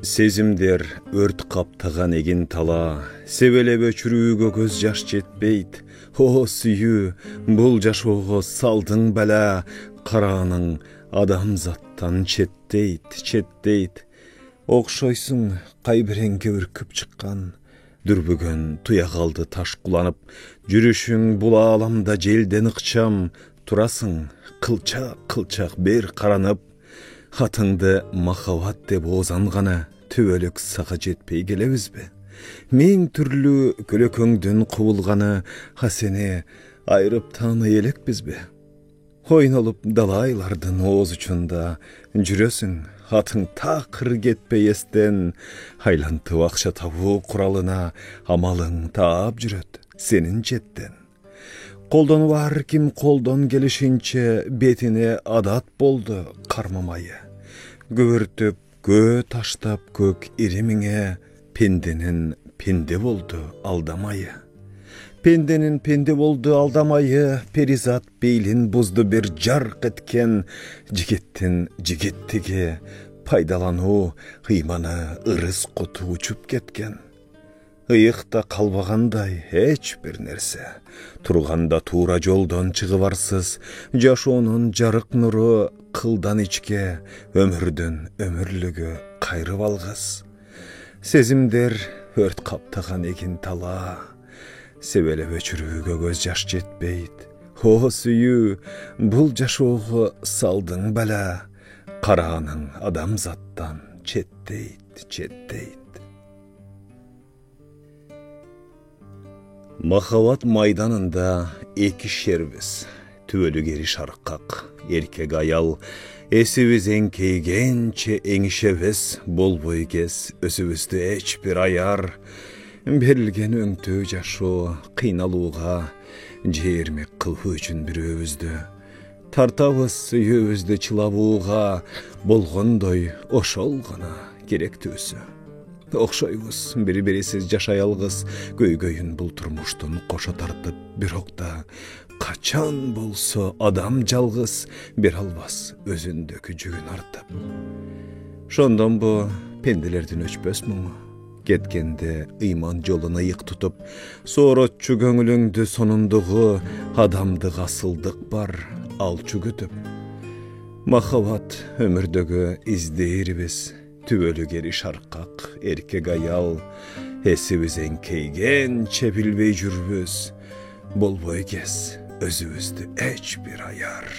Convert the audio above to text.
Сезимдер өрт каптаган эгин тала, себелеп өчүрүүгө көз жаш жетпейт. О сүйүү, бул жашоого салдың бәлә, карааның адамзаттан четтейт. Окшойсуң кайбиреңге үркүп чыккан, дүрбүгөн туя калды таш куланып, жүрүшүң бул ааламда желден ыкчам, турасың кылчак бер каранып. Хатыңды махаббат деп оозанганы түбөлүк сага жетпей келебизби? Миң түрлүү көлөкөңдүн кубулганы, сени айрып тааный элекпизби? Ойнолуп далайлардын ооз учунда жүрөсүң, атың такыр кетпей эстен. Айлантып акча табуу куралына амалың таап жүрөт сенин четтен. Колдон бар ким колдон келишинче, бетине адат болду кармамайы. Көбөртүп көө таштап көк иримиңе, пенденин пенде болду алдамайы. Пенденин пенде болду алдамайы, перизат бейлин бузду бир жарк эткен. Жигиттин жигиттиги пайдалануу ыйманы ырыс куту учуп кеткен. Ыйыкта калбагандай эч бир нерсе, турганда туура жолдон чыгыбарсыз, жашоонун жарык нуру кылдан ичке, өмүрдүн өмүрлүгү кайрып алгыс. Сезимдер өрт каптаган эгин тала, себелеп өчүрүүгө көз жаш жетпейт. О сүйүү, бул жашоого салдың бәлә, карааның адамзаттан четтейт. Махаббат майданында эки шербиз, түбөлүк ери шаркак, эркек аял, эсибиз эңкейгенче эңишебиз, болбой кез өзүбүздү эч бир аяр. Берилген өңтөө жашоо кыйналууга, жээрмек кылуу үчүн бирөөбүздү тартабыз, сүйүүбүздү чылабууга, болгондой ошол гана керектүүсү. Окшойбуз, бири-бирисиз жашай алгыс, көйгөйүн бул турмуштун кошо тартып, бирок да качан болсо адам жалгыз бере албас өзүндөгү жүгүн артып. Шондон бу пенделердин өчпөс муңу, кеткенде ыйман жолун ыйык тутуп, сооротчу көңүлүңдү сонундугу, адамдык асылдык бар алчу күтүп. Махаббат өмүрдөгү издээрибиз, түбөлүк ери шаркак, эркек аял, эсибиз эңкейгенче билбей жүрбүз, болбой кез өзүбүздү эч бир аяр.